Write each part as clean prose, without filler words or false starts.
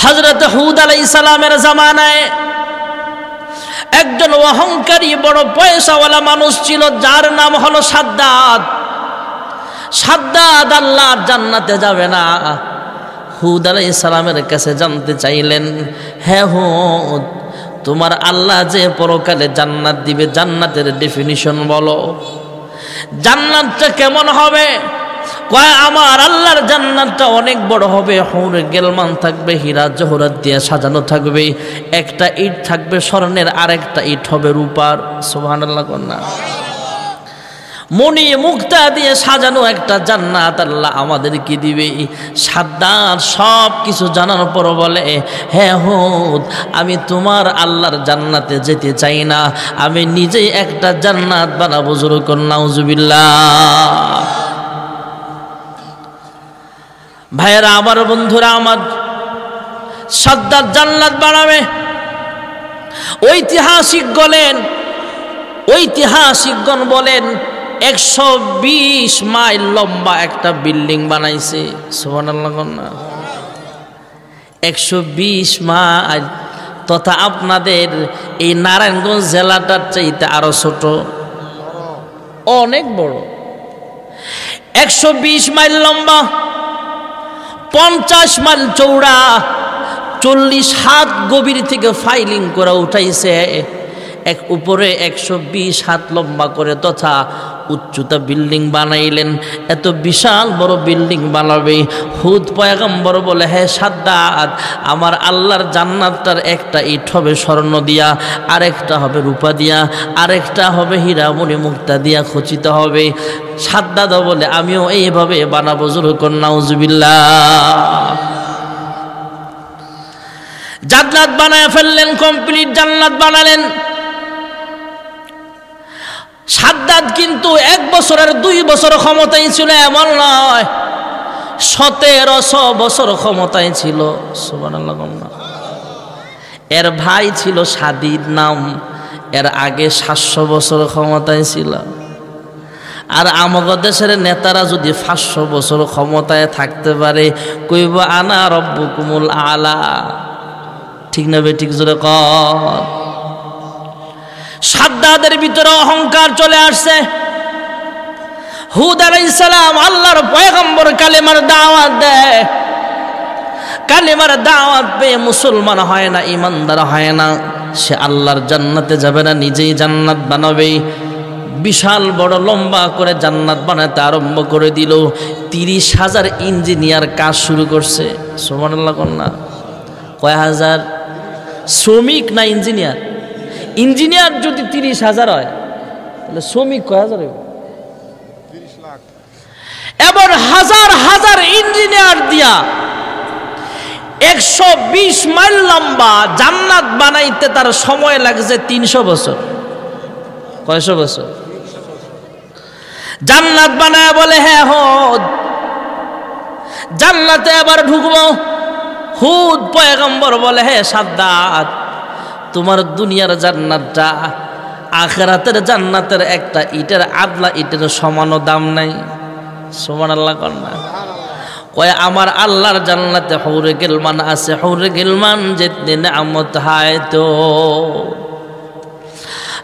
হযরত হুদ আলাইহিস সালামের জামানায় একজন অহংকারী বড় পয়সাওয়ালা মানুষ ছিল, যার নাম হলো সাদ্দাদ। সাদ্দাদ আল্লাহর জান্নাতে যাবে না। হুদ আলাইহিস সালামের কাছে জানতে চাইলেন, হে হুদ, তোমার আল্লাহ যে পরকালে জান্নাত দিবে, জান্নাতের ডেফিনিশন বলো, জান্নাতটা কেমন হবে? কয়, আমার আল্লাহর জান্নাতটা অনেক বড় হবে, হুরে গেলমান থাকবে, হীরা জহরাত দিয়ে সাজানো থাকবে, একটা ইট থাকবে স্বর্ণের, আরেকটা ইট হবে রূপার। সুবহানাল্লাহ কন্যা। মণি মুক্তা দিয়ে সাজানো একটা জান্নাত আল্লাহ আমাদেরকে দিবে। সাদ্দাত সব কিছু জানার পর বলে, হে হুদ, আমি তোমার আল্লাহর জান্নাতে যেতে চাই না, আমি নিজেই একটা জান্নাত বানাবো। জোরে কর নাউজুবিল্লাহ। ভাইয়েরা আমার, বন্ধুরা আমার, সাদ্দাত জান্নাত বানাবে। ঐতিহাসিকগণ বলেন 120 মাইল লম্বা একটা বিল্ডিং বানাইছে। সুবহানাল্লাহ। 120 মাইল, তথা আপনাদের এই নারায়ণগঞ্জ জেলাটার চাইতে আরো ছোট, অনেক বড়। 120 মাইল লম্বা, 50 মাইল চৌড়া, 40 হাত গভীর থেকে ফাইলিং করে উঠাইছে। এক উপরে 120 হাত লম্বা করে তথা উচ্চতা বিল্ডিং বানাইলেন। এত বিশাল বড় বিল্ডিং বানাবে। হুদ পয়গম্বর বলে, হে সাদ্দাত, আমার আল্লাহর জান্নাতটার একটা ইট হবে স্বর্ণ দিয়া, আরেকটা হবে রূপা দিয়া, আরেকটা হবে হীরা মণি মুক্তা দিয়া খচিত হবে। সাদ্দাত বলে, আমিও এইভাবে বানাবো। জোরে কর নাউজুবিল্লাহ। জান্নাত বানায় ফেললেন, কমপ্লিট জান্নাত বানালেন। সাদ্দাত কিন্তু 1 বছর আর 2 বছর ক্ষমতায় ছিল এমন নয়, 1700 বছর ক্ষমতায় ছিল। সুবহানাল্লাহ। এর ভাই ছিল সাদিদ নাম, এর আগে 700 বছর ক্ষমতায় ছিল। আর আমাদের দেশের নেতারা যদি 500 বছর ক্ষমতায় থাকতে পারে, কইব আনা রব্বুকুমুল আলা। ঠিক না বে ঠিক? জোরে কর। সাদ্দাদের ভিতরে অহংকার চলে আসছে। হুদ আলাইহিস সালাম আল্লাহর পয়গম্বর কালেমার দাওয়াত দেয়, কালেমার দাওয়াত পেয়ে মুসলমান হয় না, ইমানদার হয় না, সে আল্লাহর জান্নাতে যাবে না, নিজেই জান্নাত বানাবে। বিশাল বড় লম্বা করে জান্নাত বানাতে আরম্ভ করে দিল। 30,000 ইঞ্জিনিয়ার কাজ শুরু করছে। সুবহানাল্লাহ কন্যা। কয় হাজার? শ্রমিক না ইঞ্জিনিয়ার? ইঞ্জিনিয়ার যদি 30,000 হয়, তাহলে শ্রমিক কয় হাজার হবে? 30 লাখ। এবার হাজার হাজার ইঞ্জিনিয়ার দিয়া 120 মাইল লম্বা জান্নাত বানাইতে তার সময় লাগছে 300 বছর। কয়শো বছর? জান্নাত বানায় বলে, হ্যাঁ হুদ, জান্নাতে এবার ঢুকবো। হুদ পয়গম্বর বলে, হে সাদ্দাত, তোমার দুনিয়ার জান্নাতটা আখিরাতের জান্নাতের একটা ইটের আদলা ইটের সমানও দাম নাই। সুবহানাল্লাহ কন্যা। কয়, আমার আল্লাহর জান্নাতে হুরে গিলমান আছে, হুরে গিলমান জিতনে নিয়ামত হায় তো,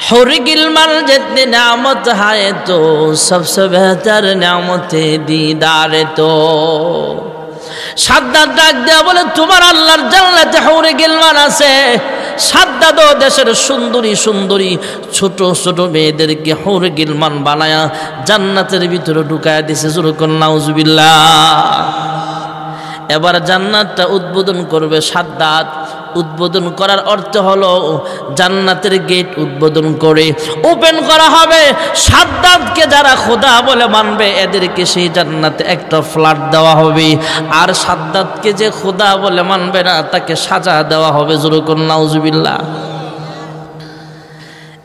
হুরে গিলমান জিতনে নিয়ামত হায় তো, সবসে বেহতর নিয়ামতে দিদারে তো। সাদ্দাত ডাক দেয়া বলে, তোমার আল্লাহর জান্নাতে হুরে গিলমান আছে। সাদ্দাত দেশের সুন্দরী সুন্দরী ছোট ছোট মেয়েদেরকে হুরে গিলমান বানায়া জান্নাতের ভিতরে ঢুকায়া দিছে। জোরে কর নাউজুবিল্লাহ। এবার জান্নাতটা উদ্বোধন করবে সাদ্দাত। উদ্বোধন করার অর্থ হলো জান্নাতের গেট উদ্বোধন করে ওপেন করা হবে। সাদ্দাতকে যারা খোদা বলে মানবে এদেরকে সেই জান্নাতে একটা ফ্ল্যাট দেওয়া হবে, আর সাদ্দাতকে যে খোদা বলে মানবে না তাকে সাজা দেওয়া হবে। জোরে কর নাউজুবিল্লাহ।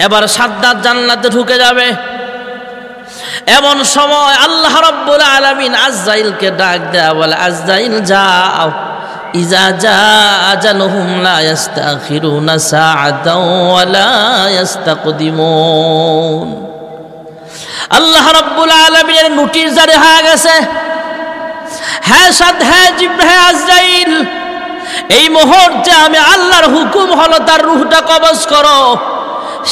এবার সাদ্দাত জান্নাতে ঢুকে যাবে। এমন সময় আল্লাহ রাব্বুল আলামিন আজরাইলকে ডাক দেয়া বলে, আজরাইল যাও, ইজা জা আজালুহুম লা ইস্তাখিরুনা সাআতাও ওয়া লা ইস্তাকদিমুন। আল্লাহ রাব্বুল আলামিনের নোটিশ জারি হয়ে গেছে। হ্যাঁ আজরাইল, এই মুহূর্তে আমি আল্লাহর হুকুম হলো তার রূহটা কবজ করো,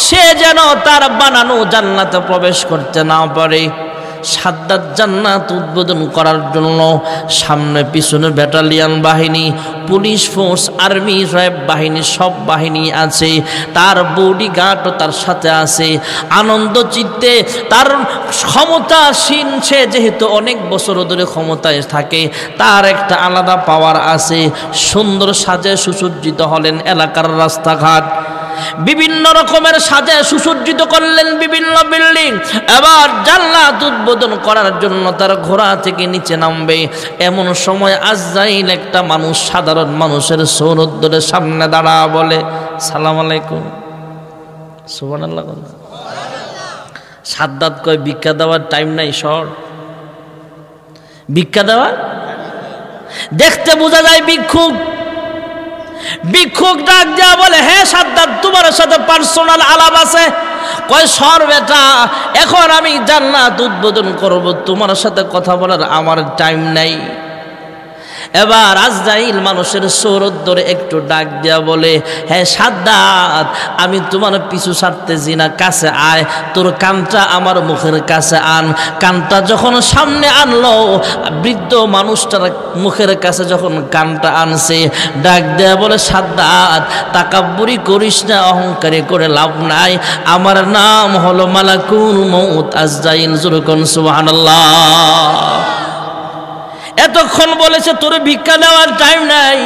সে যেন তার বানানো জান্নাতে প্রবেশ করতে না পারে। সাদ্দাত জান্নাত উদ্বোধন করার জন্য সামনে পিছনে ব্যাটালিয়ন বাহিনী, পুলিশ ফোর্স, আর্মি, র্যাব বাহিনী, সব বাহিনী আছে। তার বডিগার্ডও তার সাথে আছে। আনন্দ চিত্তে তার ক্ষমতাসীন, সে যেহেতু অনেক বছর ধরে ক্ষমতায় থাকে, তার একটা আলাদা পাওয়ার আছে। সুন্দর সাজে সুসজ্জিত হলেন এলাকার রাস্তাঘাট, বিভিন্ন রকমের সাজে সুসজ্জিত করলেন বিভিন্ন বিল্ডিং। এবার জান্নাত উদ্বোধন করার জন্য তার ঘোড়া থেকে নিচে নামবে, এমন সময় আজরাইল একটা মানুষ, সাধারণ মানুষের সৌরদ্দরের সামনে দাঁড়া বলে, সালাম আলাইকুম। সুবহানাল্লাহ। সাদ্দাত কয়, ভিক্ষা দেওয়ার টাইম নাই, সর। ভিক্ষা দেওয়ার, দেখতে বোঝা যায় ভিক্ষুক। ভিক্ষুক ডাক দেয়া বলে, হ্যাঁ সাদ্দাত, তোমার সাথে পার্সোনাল আলাপ আছে। কয়, সর বেটা, এখন আমি জান্নাত উদ্বোধন করব, তোমার সাথে কথা বলার আমার টাইম নাই। এবার আজরাইল মানুষের সৌরদ্দরে একটু ডাক দেয়া বলে, হ্যাঁ সাদ্দাত, আমি তোমার পিছু ছাড়তেছি না, কাছে আয়, তোর কানটা আমার মুখের কাছে আন। কানটা যখন সামনে আনলো, বৃদ্ধ মানুষটার মুখের কাছে যখন কানটা আনছে, ডাক দেয়া বলে, সাদ্দাত, তাকাব্বুরি করিস না, অহংকারী করে লাভ নাই, আমার নাম হলো মালাকুল মউত আজরাইল। যুরকুন সুবহানাল্লাহ। এতক্ষণ বলেছে তোর ভিক্ষা দেওয়ার টাইম নাই,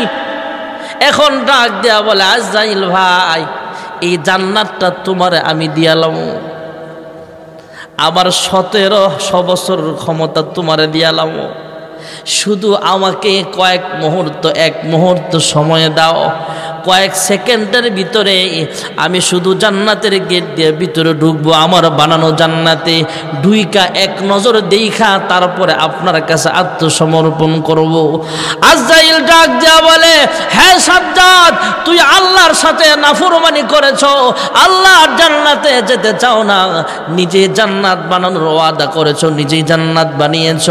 এখন ডাক দেয়া বলে, আজরাইল ভাই, এই জান্নাতটা তোমারে আমি দিয়ালাম, আবার 1700 বছর ক্ষমতা তোমারে দিয়ালাম, শুধু আমাকে কয়েক মুহূর্ত, এক মুহূর্ত সময় দাও, কয়েক সেকেন্ডের ভিতরে আমি শুধু জান্নাতের গেট দিয়ে ভিতরে ঢুকবো, আমার বানানো জান্নাতে ঢুইকা এক নজর দেখা তারপরে আপনার কাছে আত্মসমর্পণ করব। আজরাইল ডাক দেয়া বলে, হ্যাঁ সাদ্দাত, তুই আল্লাহর সাথে নাফরমানি করেছ, আল্লাহর জান্নাতে যেতে চাও না, নিজে জান্নাত বানানোর ওয়াদা করেছ, নিজেই জান্নাত বানিয়েছ।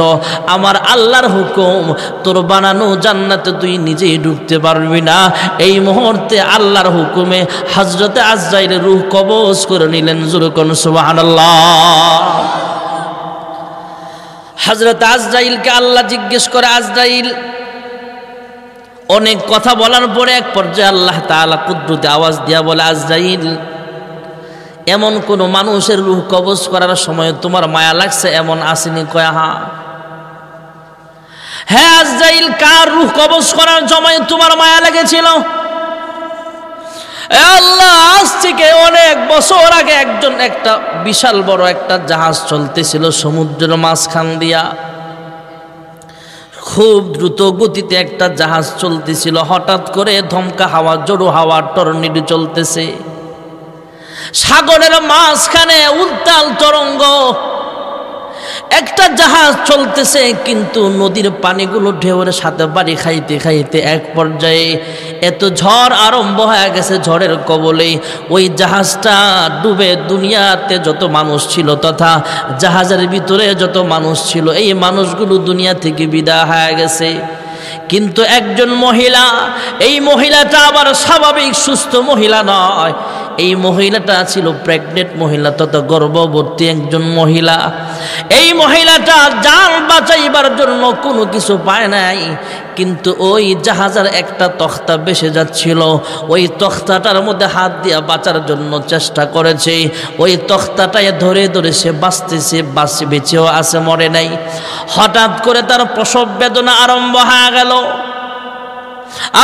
আমার আল্লাহর হুকুম, তোর বানানো জান্নাতে তুই নিজেই ঢুকতে পারবি না। এই মুহূর্তে আল্লাহর হুকুমে হযরতে আজরাইলের রূহ কবজ করে নিলেন। যুরকুন সুবহানাল্লাহ। হযরত আজরাইলকে আল্লাহ জিজ্ঞেস করে, আজরাইল, অনেক কথা বলার পরে এক পর্যায়ে আল্লাহ তাআলা কুদরতে আওয়াজ দিয়া বলে, আজরাইল, এমন কোন মানুষের রূহ কবজ করার সময় তোমার মায়া লাগছে এমন আসেনি? কয়, হ্যাঁ আজরাইল, কার রূহ কবজ করার সময় তোমার মায়া লেগেছিল? আল্লাহ, আজ থেকে অনেক বছর আগে একটা বিশাল বড় একটা জাহাজ চলতেছিল সমুদ্রের মাঝখান দিয়া, খুব দ্রুত গতিতে একটা জাহাজ চলতেছিল। হঠাৎ করে ধমকা হাওয়া, জোড়ো হাওয়া, টর্নেডো চলতেছে, সাগরের মাঝখানে উত্তাল তরঙ্গ, একটা জাহাজ চলতেছে, কিন্তু নদীর পানিগুলো ঢেউয়ের সাথে বাড়ি খাইতে খাইতে এক পর্যায়ে এত ঝড় আরম্ভ হয়ে গেছে, ঝড়ের কবলে ওই জাহাজটা ডুবে দুনিয়াতে যত মানুষ ছিল তথা জাহাজের ভিতরে যত মানুষ ছিল, এই মানুষগুলো দুনিয়া থেকে বিদায় হয়ে গেছে। কিন্তু একজন মহিলা, এই মহিলাটা আবার স্বাভাবিক সুস্থ মহিলা নয়, এই মহিলাটা ছিল প্রেগনেন্ট মহিলা তথা গর্ভবতী একজন মহিলা। এই মহিলাটা জান বাঁচাইবার জন্য কোনো কিছু পায় নাই, কিন্তু ওই জাহাজের একটা তক্তা ভেসে যাচ্ছিল, ওই তক্তাটার মধ্যে হাত দিয়ে বাঁচার জন্য চেষ্টা করেছে, ওই তক্তাটায় ধরে ধরে সে বাঁচতেছে, বেঁচেও আছে, মরে নাই। হঠাৎ করে তার প্রসব বেদনা আরম্ভ হয়ে গেল।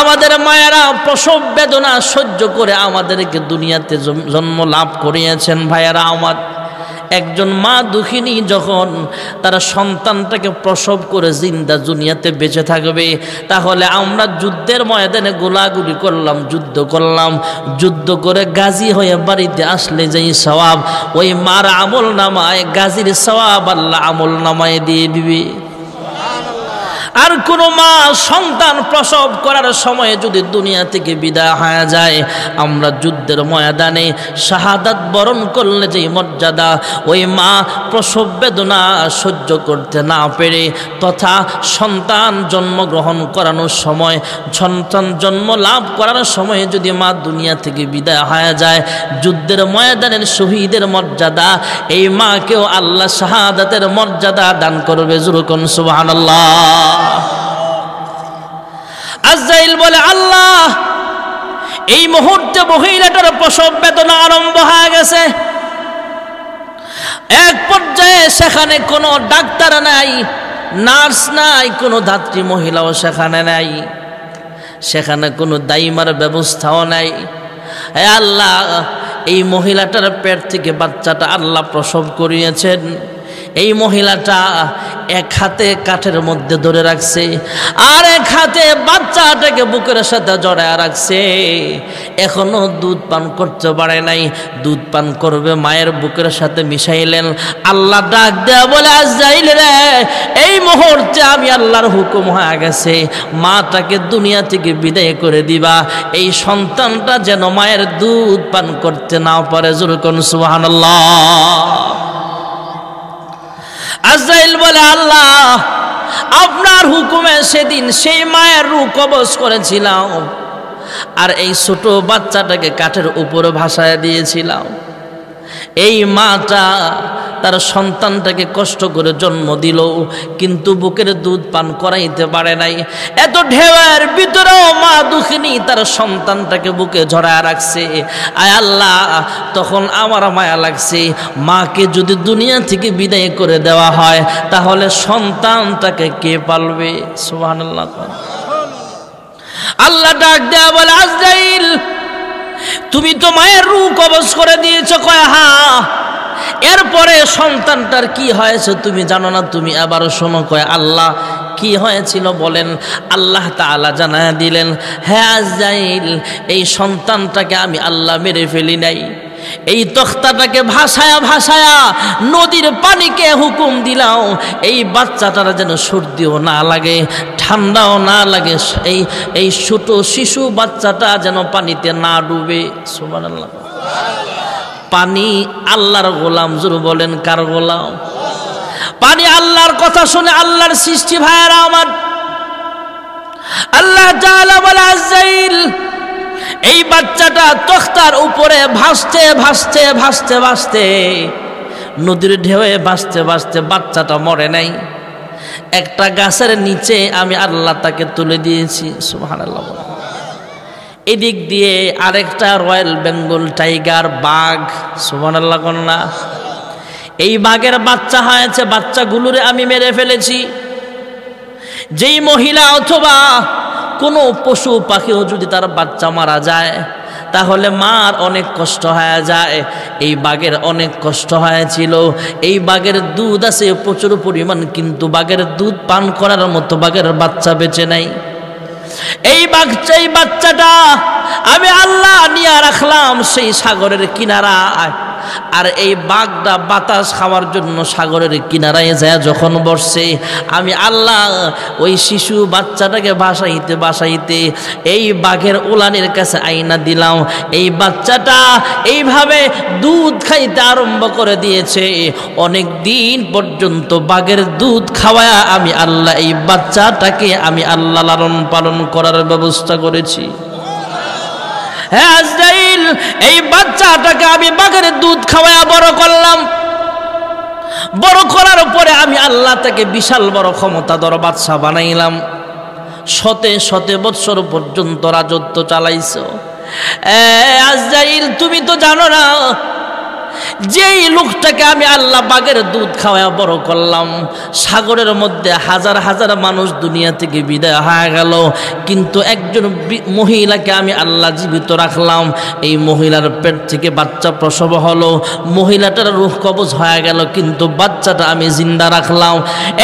আমাদের মায়েরা প্রসব বেদনা সহ্য করে আমাদেরকে দুনিয়াতে জন্ম লাভ করিয়েছেন। ভাইয়েরা আমার, একজন মা দুঃখিনী যখন তার সন্তানটাকে প্রসব করে জিন্দা দুনিয়াতে বেঁচে থাকবে, তাহলে আমরা যুদ্ধের ময়দানে গোলাগুলি করলাম, যুদ্ধ করে গাজী হয়ে বাড়িতে আসলে যেই সওয়াব, ওই মার আমল নামায় গাজীর সওয়াব আল্লাহ আমল নামায় দিয়ে দিবে। আর কোন মা সন্তান প্রসব করার সময় যদি দুনিয়া থেকে বিদায় হয়ে যায়, আমরা যুদ্ধের ময়দানে শাহাদাত বরণ করলে যে মর্যাদা, ওই মা প্রসব বেদনা সহ্য করতে না পেরে তথা সন্তান জন্মগ্রহণ করানোর সময়, সন্তান জন্ম লাভ করার সময় যদি মা দুনিয়া থেকে বিদায় হয়ে যায়, যুদ্ধের ময়দানের শহীদের মর্যাদা, এই মাকেও আল্লাহ শাহাদাতের মর্যাদা দান করবে। জুরুকুন সুবহানাল্লাহ। আজরাইল বলে, আল্লাহ এই মুহূর্তে মহিলাটার প্রসব বেদনা আরম্ভ হয়ে গেছে। এক পর্যায়ে সেখানে কোনো ডাক্তার নাই, নার্স নাই, কোনো ধাত্রী মহিলাও সেখানে নাই, সেখানে কোনো দাইমার ব্যবস্থাও নাই। হে আল্লাহ, এই মহিলাটার পেট থেকে বাচ্চাটা আল্লাহ প্রসব করিয়েছেন। এই মহিলাটা এক হাতে কাঠের মধ্যে ধরে রাখছে, আর এক হাতে বাচ্চাটাকে বুকের সাথে জড়ায় রাখছে। এখনো দুধ পান করতে পারে নাই, দুধ পান করবে মায়ের বুকের সাথে মিশাইলেন। আল্লাহ ডাক দেয়া বলে, আজরাইল রে, এই মুহূর্তে আমি আল্লাহর হুকুম হয়ে গেছে, মাটাকে দুনিয়া থেকে বিদায় করে দিবা, এই সন্তানটা যেন মায়ের দুধ পান করতে না পারে। জুরকুন সুবহানাল্লাহ। আজরাইল বলে, আল্লাহ আপনার হুকুমে সেদিন সেই মায়ের রূহ কবজ করেছিলাম, আর এই ছোট বাচ্চাটাকে কাঠের উপরে ভাসায় দিয়েছিলাম। এই মাটা তার সন্তানটাকে কষ্ট করে জন্ম দিল, কিন্তু বুকের দুধ পান করাইতে পারে নাই। এত ঢেউয়ের ভিতরেও মা দুঃখিনী তার সন্তানটাকে বুকে জড়ায় রাখছে। আয় আল্লাহ, তখন আমার মায়া লাগছে, মাকে যদি দুনিয়া থেকে বিদায় করে দেওয়া হয় তাহলে সন্তানটাকে কে পালবে? সুবহানাল্লাহ। আল্লাহ ডাক দেয়া বলে, আজরাইল তুমি তো মায়ের রূহ কবজ করে দিয়েছো। কয় হ্যাঁ। এরপরে সন্তানটার কি হয়েছে তুমি জানো না? তুমি আবার শোনো। কয় আল্লাহ কি হয়েছিল বলেন? আল্লাহ তাআলা জানায়া দিলেন, হ্যাঁ আজরাইল, এই সন্তানটাকে আমি আল্লাহ মেরে ফেলি নাই। এই তখতাটাকে ভাসায়া ভাসায়া নদীর পানিকে হুকুম দিলাম, এই বাচ্চাটার যেন সর্দিও না লাগে, ঠান্ডাও না লাগে, এই ছোট শিশু বাচ্চাটা যেন পানিতে না ডুবে। সুবহানাল্লাহ। পানি আল্লাহর গোলাম। জোরে বলেন, কার গোলাম? পানি আল্লাহর কথা শুনে আল্লাহর সৃষ্টি। ভাইয়েরা আমার, আল্লাহ তাআলা বলে, আজরাইল এই বাচ্চাটা তখতার উপরে ভাসতে ভাসতে ভাসতে ভাসতে নদীর ঢেউয়ে ভাসতে ভাসতে বাচ্চাটা মরে নাই। একটা গাছের নিচে আমি আল্লাহ তাকে তুলে দিয়েছি। সুবহানাল্লাহ। এদিক দিয়ে আরেকটা রয়্যাল বেঙ্গল টাইগার বাঘ, সুবহানাল্লাহ কন্যা, এই বাঘের বাচ্চা হয়েছে, বাচ্চাগুলোরে আমি মেরে ফেলেছি। যেই মহিলা অথবা কোনো পশু পাখিও যদি তার বাচ্চা মারা যায় তাহলে মার অনেক কষ্ট হয়ে যায়। এই বাঘের অনেক কষ্ট হয়েছিল। এই বাঘের দুধ আছে প্রচুর পরিমাণ, কিন্তু বাঘের দুধ পান করার মতো বাঘের বাচ্চা বেঁচে নাই। এই বাচ্চাটা আমি আল্লাহ নিয়ে রাখলাম সেই সাগরের কিনারায়। আর এই বাঘটা বাতাস খাওয়ার জন্য সাগরের কিনারায় যায় যখন বসছে, আমি আল্লাহ ওই শিশু বাচ্চাটাকে ভাসাইতে ভাসাইতে এই বাঘের উলানের কাছে আইনা দিলাম। এই বাচ্চাটা এইভাবে দুধ খাইতে আরম্ভ করে দিয়েছে। অনেক দিন পর্যন্ত বাঘের দুধ খাওয়ায়া আমি আল্লাহ এই বাচ্চাটাকে আমি আল্লাহ লালন পালন করার ব্যবস্থা করেছি। হ্যাঁ আজরাইল, এই বাচ্চাটাকে আমি বাঘের দুধ খাওয়ায়া বড় করলাম। বড় করার পরে আমি আল্লাহ তাকে বিশাল বড় ক্ষমতাধর বাদশা বানাইলাম। শতে শতে বৎসর পর্যন্ত রাজত্ব চালাইছো। আজরাইল, তুমি তো জানো না, যেই লোকটাকে আমি আল্লাহ বাঘের দুধ খাওয়া বড় করলাম, সাগরের মধ্যে হাজার হাজার মানুষ দুনিয়া থেকে বিদায় হয়ে গেল, কিন্তু একজন মহিলাকে আমি আল্লাহ জীবিত রাখলাম। এই মহিলার পেট থেকে বাচ্চা প্রসব হলো, মহিলাটার রূহ কবজ হয়ে গেল, কিন্তু বাচ্চাটা আমি জিন্দা রাখলাম।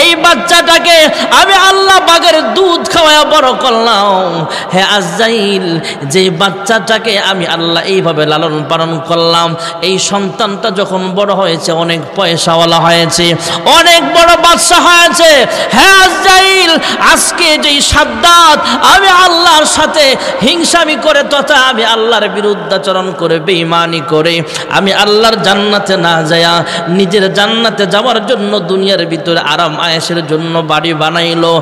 এই বাচ্চাটাকে আমি আল্লাহ বাঘের দুধ খাওয়া বড় করলাম। হে আজরাইল, যে বাচ্চাটাকে আমি আল্লাহ এইভাবে লালন পালন করলাম, এই সন্তান সন্তানটা যখন বড় হয়েছে, অনেক পয়সাওয়ালা হয়েছে, অনেক বড় বাদশা হয়েছে, হ্যাঁ আজরাইল, আজকে যেই সাদ্দাত আমি আল্লাহর সাথে হিংসামি করে তথা আমি আল্লাহর বিরুদ্ধাচরণ করে বেঈমানি করে আমি আল্লাহর জান্নাতে না যায়া নিজের জান্নাতে যাওয়ার জন্য দুনিয়ার ভিতরে আরাম আয়েশের জন্য বাড়ি বানাইলো,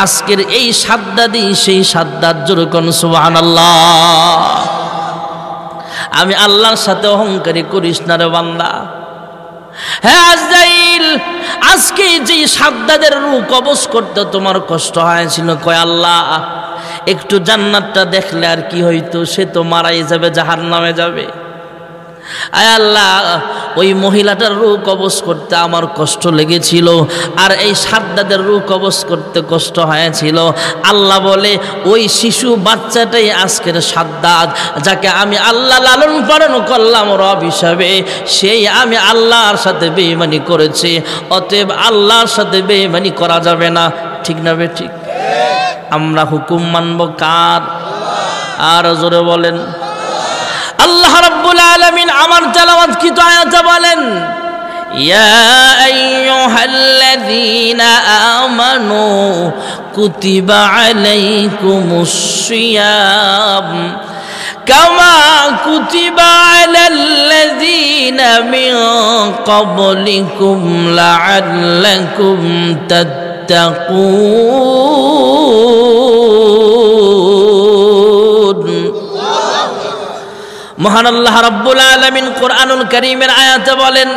আজকের এই সাদ্দাতই সেই সাদ্দাত। জোরে কোন সুবহানাল্লাহ। আমি আল্লাহর সাথে অহংকারী করিস না রে বান্দা। হ্যাঁ আজরাইল, আজকে যে সাদ্দাতের রূহ কবজ করতে তোমার কষ্ট হয়েছিল, কয় আল্লাহ একটু জান্নাতটা দেখলে আর কি হইতো, সে তো মারাই যাবে, জাহান্নামে যাবে। আয় আল্লাহ, ওই মহিলাটার রূহ কবজ করতে আমার কষ্ট লেগেছিল, আর এই সাদ্দাতের রূহ কবজ করতে কষ্ট হয়েছিল। আল্লাহ বলে ওই শিশু বাচ্চাটাই আজকের সাদ্দাত, যাকে আমি আল্লাহ লালন পালন করলাম রব হিসাবে, সেই আমি আল্লাহর সাথে বেঈমানি করেছে। অতএব আল্লাহর সাথে বেঈমানি করা যাবে না। ঠিক না বে ঠিক? আমরা হুকুম মানব কার? আর জোরে বলেন। আল্লাহ রাব্বুল আলামিন আমার তেলাওয়াতকৃত আয়াতে বলেন, ইয়া আইয়ুহাল্লাযীনা আমানু কুতিবা আলাইকুমুস সিয়াম কামা কুতিবা আলাল্লাযীনা মিন ক্বাবলিকুম লাআল্লাকুম তাত্তাকুন। মহান আল্লাহ রাব্বুল আলামিন কোরআনুল কারীমের আয়াতে বলেন,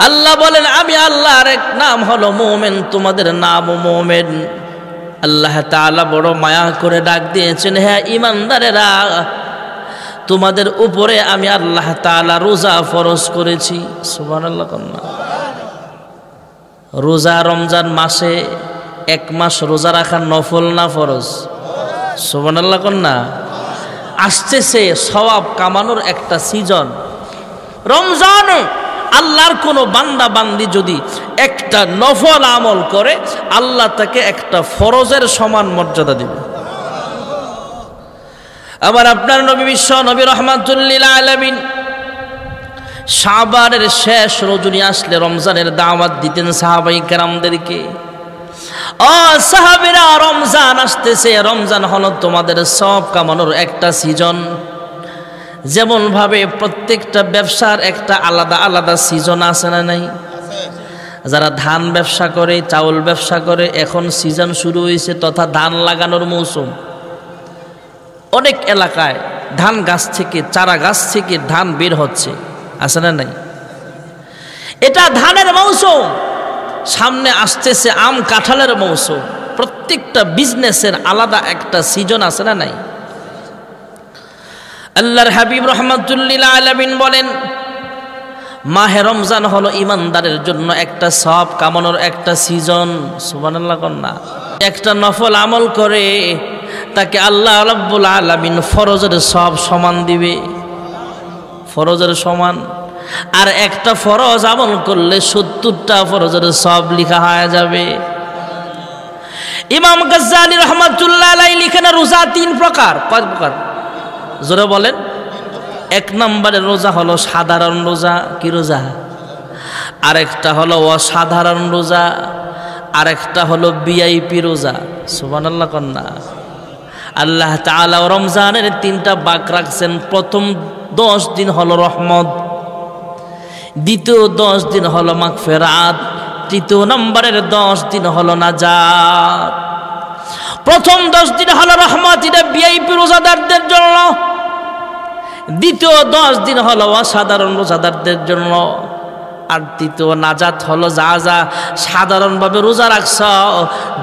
আল্লাহ বলেন আমি আল্লাহর এক নাম হলো মুমিন, তোমাদের নামও মুমিন। আল্লাহ তাআলা বড় মায়া করে ডাক দিয়েছেন, হ্যাঁ ঈমানদারেরা, তোমাদের উপরে আমি আল্লাহ তাআলা রোজা ফরজ করেছি। সুবহানাল্লাহ। কন্যা রোজা রমজান মাসে এক মাস রোজা রাখা নফল না ফরজ? সুবহানাল্লাহ। কন্যা আসতেছে সওয়াব কামানোর একটা সিজন রমজান। আল্লাহর কোনো বান্দা বান্দি যদি একটা নফল আমল করে, আল্লাহ তাকে একটা ফরজের সমান মর্যাদা দিবে। আবার আপনার নবী বিশ্ব নবী রাহমাতুল লিল আলামিন শাবানের শেষ রজনী আসলে রমজানের দাওয়াত দিতেন সাহাবায়ে কেরামদেরকে। ও সাহাবীরা, রমজান আসতেছে, রমজান হলো তোমাদের সওয়াব কামানোর একটা সিজন। যেমন ভাবে প্রত্যেকটা ব্যবসার একটা আলাদা আলাদা সিজন আছে না নাই? যারা ধান ব্যবসা করে, চাউল ব্যবসা করে, এখন সিজন শুরু হয়েছে তথা ধান লাগানোর মৌসুম। অনেক এলাকায় ধান গাছ থেকে, চারা গাছ থেকে ধান বের হচ্ছে, আছে না নাই? এটা ধানের মৌসুম। সামনে আসতেছে আম কাঁঠালের মৌসুম। প্রত্যেকটা বিজনেসের আলাদা একটা সিজন আছে না নাই? আল্লাহর হাবিব রাহমাতুল লিল আলামিন বলেন, মাহে রমজান হলো ঈমানদারের জন্য একটা সওয়াব কামানোর একটা সিজন। সুবহানাল্লাহ। কন্যা একটা নফল আমল করে তাকে আল্লাহ রাব্বুল আলামিন ফরজের সওয়াব সমান দিবে, ফরজের সমান। আর একটা ফরজ আমল করলে 70টা ফরজের সওয়াব লেখা হয়ে যাবে। ইমাম গাজ্জালী রাহমাতুল্লাহ আলাইহি লিখেন, রোজা 3 প্রকার। কয় প্রকার? জোরে বলেন। 1 নম্বরে রোজা হলো সাধারণ রোজা। কি রোজা? আরেকটা হলো অসাধারণ রোজা, আরেকটা হলো ভিআইপি রোজা। সুবহানাল্লাহ। কন্যা আল্লাহ তাআলা রমজানের 3টা ভাগ রাখছেন। প্রথম 10 দিন হলো রহমত, দ্বিতীয় 10 দিন হলো মাগফিরাত, তৃতীয় নম্বরের 10 দিন হলো নাজাত। প্রথম 10 দিন হলো রহমত, এটা ভিআইপি রোজাদারদের জন্য। দ্বিতীয় 10 দিন হলো অসাধারণ রোজাদারদের জন্য। আর তৃতীয় নাজাত হলো যা যা সাধারণভাবে রোজা রাখছ,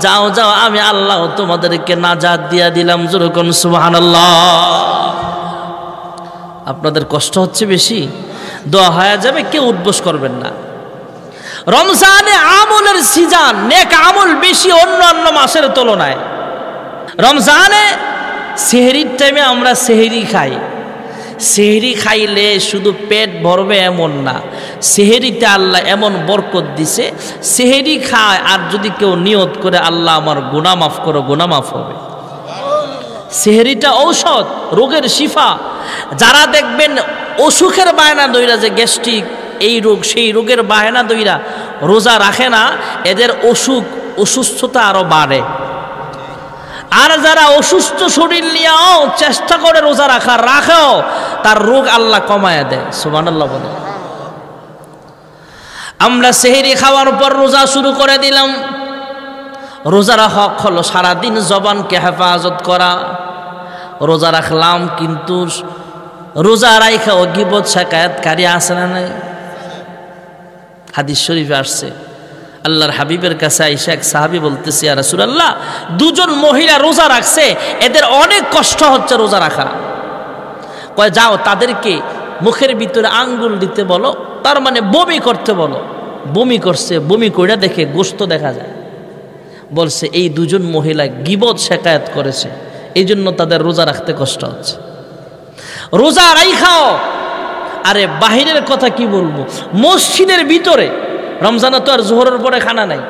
যাও যাও আমি আল্লাহ তোমাদেরকে নাজাত দিয়া দিলাম। যেরকম সুবহানাল্লাহ। আপনাদের কষ্ট হচ্ছে বেশি, দোয়া হয়ে যাবে, কেউ উদ্বোস করবেন না। রমজানে আমলের সিজন, নেক আমল বেশি অন্য অন্য মাসের তুলনায়। রমজানে সেহরির টাইমে আমরা সেহরি খাই। সেহরি খাইলে শুধু পেট ভরবে এমন না, সেহরিতে আল্লাহ এমন বরকত দিছে, সেহরি খায় আর যদি কেউ নিয়ত করে আল্লাহ আমার গুনাহ মাফ করো, গুনাহ মাফ হবে। সেহরিটা ঔষধ, রোগের শিফা। যারা দেখবেন অসুখের বায়না দইরা, যে গ্যাস্ট্রিক এই রোগ সেই রোগের বায়না দইরা রোজা রাখে না, এদের অসুস্থতা আরো বাড়ে। আর যারা অসুস্থ শরীর নিয়েও চেষ্টা করে রোজা রাখেও তার রোগ আল্লাহ কমায় দেয়। সুবহানাল্লাহ বলে। আমরা সেহরি খাওয়ার পর রোজা শুরু করে দিলাম। রোজার হক হলো সারাদিন জবানকে হেফাজত করা। রোজা রাখলাম, কিন্তু রোজা রাইখাও গীবত শিকায়াতকারী আছে না নাই? হাদিস শরীফে আসছে, আল্লাহর হাবিবের কাছে আইসা এক সাহাবী বলতেছে, ইয়া রাসূলুল্লাহ, দুজন মহিলা রোজা রাখছে, এদের অনেক কষ্ট হচ্ছে রোজা রাখা। কয় যাও তাদেরকে মুখের ভিতরে আঙ্গুল দিতে বলো, তার মানে বমি করতে বলো। বমি করছে, বমি কইরা দেখে গোশত দেখা যায়। বলছে এই দুজন মহিলা গীবত শিকায়াত করেছে, এই জন্য তাদের রোজা রাখতে কষ্ট হচ্ছে। রোজা রাইখাও। আরে বাহিরের কথা কি বলবো, মসজিদের ভিতরে রমজানে তো আর জোহরের পরে খানা নাই।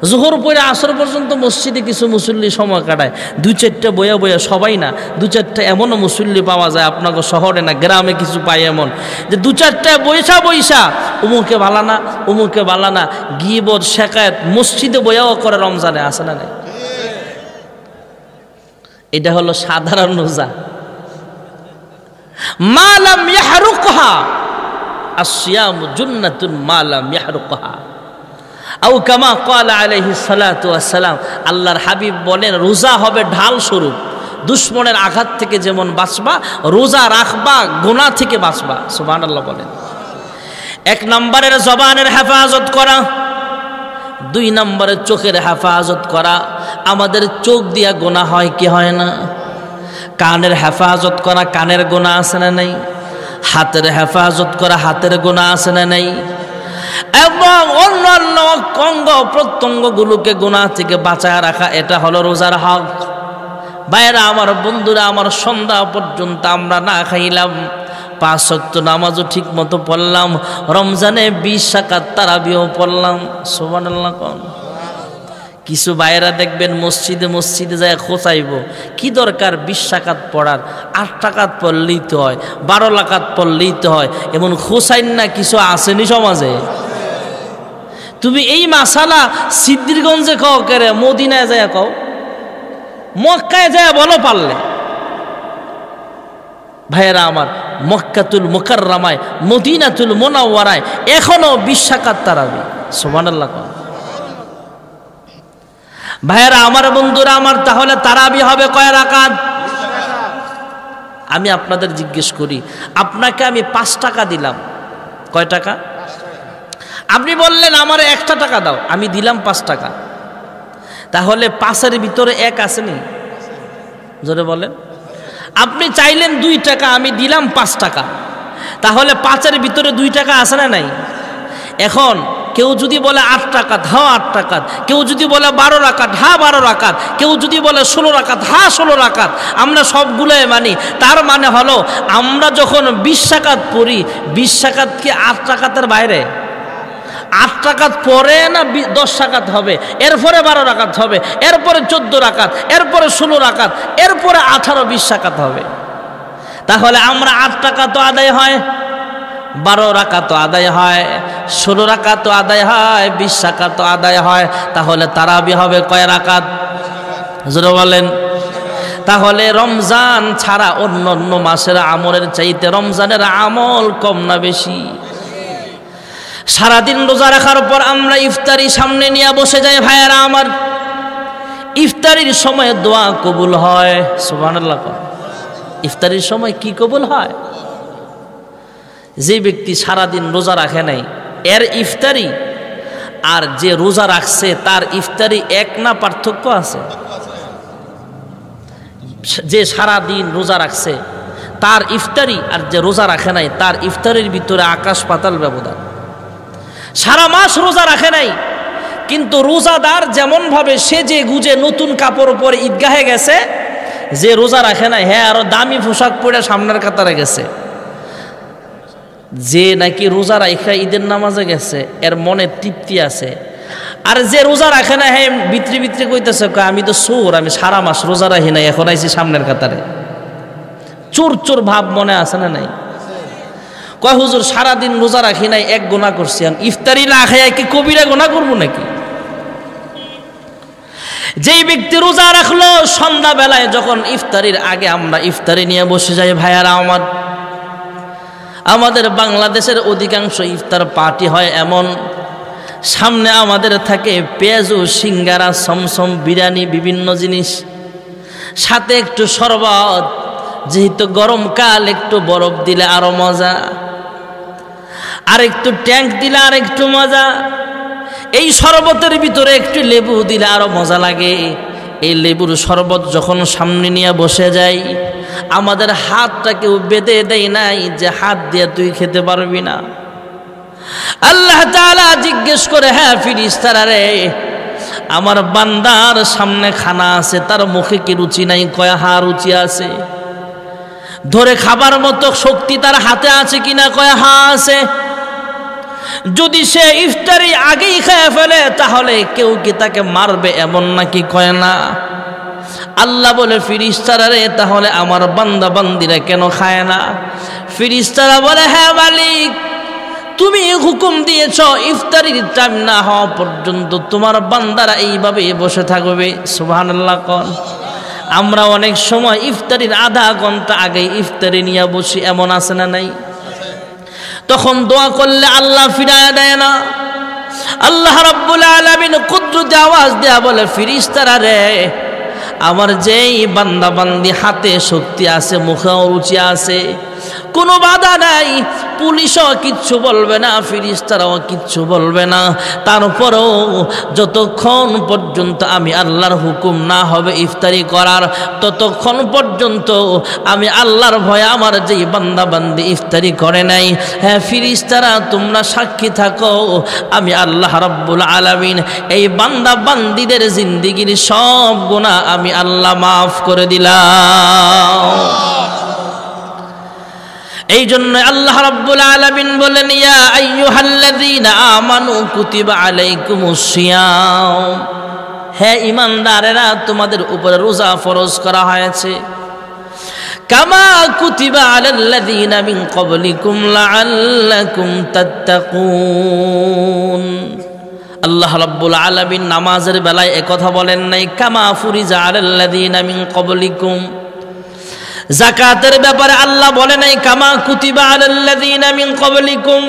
জোহর পরে আসর পর্যন্ত মসজিদে কিছু মুসল্লি সময় কাটায়, দুই চারটা বইয়া বইয়া, সবাই না, দু চারটা এমনও মুসল্লি পাওয়া যায় আপনাকে শহরে না গ্রামে কিছু পাই এমন, যে দু চারটা বইসা উমুকে বালানা উমুকে বালানা গীবত শিকায়াত মসজিদে বইয়াও করে রমজানে, আসে না নাই? এটা হলো সাধারণ রোজা। মালাম ইয়াহরুকহা আসিয়ামু জুন্নাতুন মালাম ইয়াহরুকহা আও কামা ক্বালা আলাইহিস সালাতু ওয়াস সালাম। আল্লাহর হাবিব বলেন রোজা হবে ঢাল স্বরূপ। দুশমনের আঘাত থেকে যেমন বাঁচবা, রোজা রাখবা গুনাহ থেকে বাঁচবা। সুবহানাল্লাহ বলেন। এক নম্বরের জবানের হেফাজত করা, দুই নম্বরের চোখের হেফাজত করা। আমাদের চোখ দিয়া গুনাহ হয় কি হয় না? কানের হেফাজত করা, কানের গুনাহ আছে না নাই? হাতের হেফাজত করা, হাতের গুনাহ আছে না নাই? এবং অন্যান্য অঙ্গ প্রত্যঙ্গগুলোকে গুনাহ থেকে বাঁচায় রাখা, এটা হলো রোজার হক। ভাইরা আমার, বন্ধুরা আমার, সন্ধ্যা পর্যন্ত আমরা না খাইলাম, 5 ওয়াক্ত নামাজও ঠিক মতো পড়লাম, রমজানে 20 রাকাত তারাবিও পড়লাম। সুবহানাল্লাহ কোন। কিছু ভাইরা দেখবেন মসজিদে যায় খোঁচাইব, কি দরকার 20 রাকাত পড়ার, 8 রাকাত পড়লেই তো হয়, 12 রাকাত পড়লেই তো হয়, এমন খোঁচাইন না কিছু আসেনি সমাজে। তুমি এই মাসালা সিদ্দিরগঞ্জে কও কেরে, মদিনায় যায় কও, মক্কায় যায় বলো পারলে। ভাইয়েরা আমার, মক্কাতুল মুকাররমায়, মদিনাতুল মুনাওয়ারায় এখনো 20 রাকাত তারাবি। সুবহানাল্লাহ। ভাইয়েরা আমার, বন্ধুরা আমার, তাহলে তারাবি হবে কয় রাকাত? আমি আপনাদের জিজ্ঞেস করি, আপনাকে আমি 5 টাকা দিলাম, কয় টাকা? আপনি বললেন আমার 1 টাকা দাও, আমি দিলাম 5 টাকা, তাহলে 5-এর ভিতরে 1 আসেনি? জোরে বলেন। আপনি চাইলেন 2 টাকা, আমি দিলাম 5 টাকা, তাহলে 5-এর ভিতরে 2 টাকা আসে না নাই? এখন কেউ যদি বলে 8 রাকাত, হ্যাঁ 8 রাকাত, কেউ যদি বলে 12 রাকাত, হ্যাঁ 12 রাকাত, কেউ যদি বলে 16 রাকাত, হ্যাঁ 16 রাকাত, আমরা সবগুলোই মানি। তার মানে হলো আমরা যখন 20 রাকাত পড়ি, 20 রাকাত কি 8 রাকাতের বাইরে? 8 রাকাত পরে না 10 রাকাত হবে, এরপরে 12 রাকাত হবে, এরপরে 14 রাকাত, এরপরে 16 রাকাত, এরপরে 18-20 রাকাত হবে। তাহলে আমরা 8 রাকাত তো আদায় হয়, 12 রাকাত আদায় হয়, 16 রাকাত আদায় হয়, 20 রাকাত আদায় হয়, তাহলে তারাবি হবে কয় রাকাত? জোরে বলেন। তাহলে রমজান ছাড়া অন্য মাসের আমলের চাইতে রমজানের আমল কম না বেশি? সারাদিন রোজা রাখার পর আমরা ইফতারি সামনে নিয়ে বসে যাই। ভাইয়েরা আমার, ইফতারির সময় দোয়া কবুল হয়। সুবহানাল্লাহ। ইফতারির সময় কি কবুল হয়? যে ব্যক্তি সারাদিন রোজা রাখে নাই, এর ইফতারি আর যে রোজা রাখছে তার ইফতারি এক না পার্থক্য আছে? যে সারাদিন রোজা রাখছে তার ইফতারি আর যে রোজা রাখে নাই তার ইফতারির ভিতরে আকাশ পাতাল ব্যবধান। সারা মাস রোজা রাখে নাই, কিন্তু রোজাদার যেমন ভাবে সে যে গুজে নতুন কাপড় পরে ঈদগাহে গেছে, যে রোজা রাখে নাই হ্যাঁ আরো দামি পোশাক পরে সামনের কাতারে গেছে। যে নাকি রোজা রাখা ঈদের নামাজে গেছে এর মনে তৃপ্তি আছে, আর যে রোজা রাখে না হ্যাঁ ভিতরে ভিতরে কইতেছে আমি তো চোর, আমি সারা মাস রোজা রাখি নাই, এখন আইছি সামনের কাতারে। চোর চোর ভাব মনে আছে না নাই? কয় হুজুর সারাদিন রোজা রাখি নাই, এক গুনাহ করছি, ইফতারি না খাইয়া কি কবিরা গুনাহ করবো নাকি? যেই ব্যক্তি রোজা রাখলো, সন্ধ্যাবেলায় যখন ইফতারির আগে আমরা ইফতারি নিয়ে বসে যাই, ভাইয়ারা আমার, আমাদের বাংলাদেশের অধিকাংশ ইফতার পার্টি হয় এমন, সামনে আমাদের থাকে পেঁয়াজু, সিঙ্গারা, সমসম, বিরিয়ানি, বিভিন্ন জিনিস, সাথে একটু শরবত, যেহেতু গরমকাল একটু বরফ দিলে আরো মজা, আর একটু ট্যাঙ্ক দিলে আর একটু মজা, এই শরবতের ভিতরে একটু লেবু দিলে আরো মজা লাগে। এই লেবুর শরবত যখন সামনে নিয়ে বসে যাই, আমাদের হাতটা কেউ বেঁধে দেয় নাই যে হাত দিয়ে তুই খেতে পারবি না। আল্লাহ তাআলা জিজ্ঞেস করে, হ্যাঁ ফেরেশতারা রে, আমার বান্দার সামনে খানা আছে, তার মুখে কি রুচি নাই? কয় হ্যাঁ রুচি আছে। ধরে খাবার মতো শক্তি তার হাতে আছে কিনা? কয় হ্যাঁ আছে। যদি সে ইফতারি আগেই খেয়ে ফেলে তাহলে কেউ কি তাকে মারবে এমন নাকি? কয় না। আল্লাহ বলে, ফেরেশতারা রে, তাহলে আমার বান্দা বান্দিরা কেন খায় না? ফেরেশতারা বলে, হ্যাঁ মালিক, তুমি হুকুম দিয়েছ ইফতারির টাইম না হওয়া পর্যন্ত তোমার বান্দারা এইভাবে বসে থাকবে। সুবহানাল্লাহ কোন। আমরা অনেক সময় ইফতারির আধা ঘন্টা আগে ইফতারি নিয়ে বসি, এমন আছে না নাই? তখন দোয়া করলে আল্লাহ ফিরায় দেয় না। আল্লাহ রাব্বুল আলামিন কুদরতে আওয়াজ দেয়া বলে, ফেরেশতারা রে, আমার যেই বান্দা বান্দি হাতে শক্তি আছে, মুখেও রুচি আছে, কোনো বাধা নাই, পুলিশও কিচ্ছু বলবে না, ফেরেশতারাও কিচ্ছু বলবে না, তারপরেও যতক্ষণ পর্যন্ত আমি আল্লাহর হুকুম না হবে ইফতারি করার, ততক্ষণ পর্যন্ত আমি আল্লাহর ভয়ে আমার যেই বান্দা বান্দি ইফতারি করে নাই, হ্যাঁ ফেরেশতারা তোমরা সাক্ষী থাকো, আমি আল্লাহ রাব্বুল আলামিন এই বান্দা বান্দিদের জিন্দেগীর সব গুনাহ আমি আল্লাহ মাফ করে দিলাম। এই জন্য আল্লাহ রাব্বুল আলামিন বলেন, ইয়া আইয়ুহাল্লাযীনা আমানু কুতিবা আলাইকুমুস সিয়াম, হে ঈমানদারেরা, তোমাদের উপরে রোজা ফরজ করা হয়েছে, কামা কুতিবা আলাল্লাযীনা মিন ক্বাবলিকুম লাআল্লাকুম তাত্তাকুন। আল্লাহ রাব্বুল আলামিন নামাজের বেলায় একথা বলেন নাই, কামা ফুরিজা আলাল্লাযীনা মিন ক্বাবলিকুম। যাকাতের ব্যাপারে আল্লাহ বলে নাই, কামা কুতিবা আলাল্লাযীনা মিন ক্বাবলিকুম।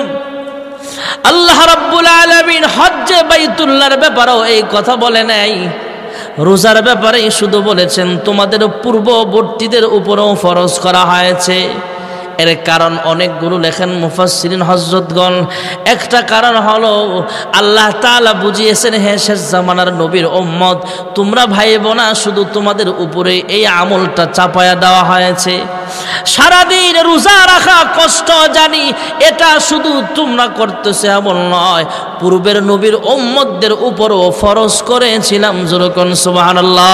আল্লাহ রাব্বুল আলামিন হজ্জে বাইতুল্লাহর ব্যাপারেও এই কথা বলে নাই। রোজার ব্যাপারে শুধু বলেছেন তোমাদের পূর্ববর্তীদের উপরেও ফরজ করা হয়েছে। এর কারণ অনেকগুলো লেখেন মুফাসসিরিন হযরতগণ। একটা কারণ হলো আল্লাহ তাআলা বুঝিয়েছেন, হে শেষ জামানার নবীর উম্মত, তোমরা ভাই বোনা শুধু তোমাদের উপরে এই আমলটা চাপায়া দেওয়া হয়েছে। সারাদিন রোজা রাখা কষ্ট জানি, এটা শুধু তোমরা করতেছে এমন নয়, পূর্বের নবীর উম্মতদের উপরও ফরজ করেছিলাম। যেরকম সুবহানাল্লাহ।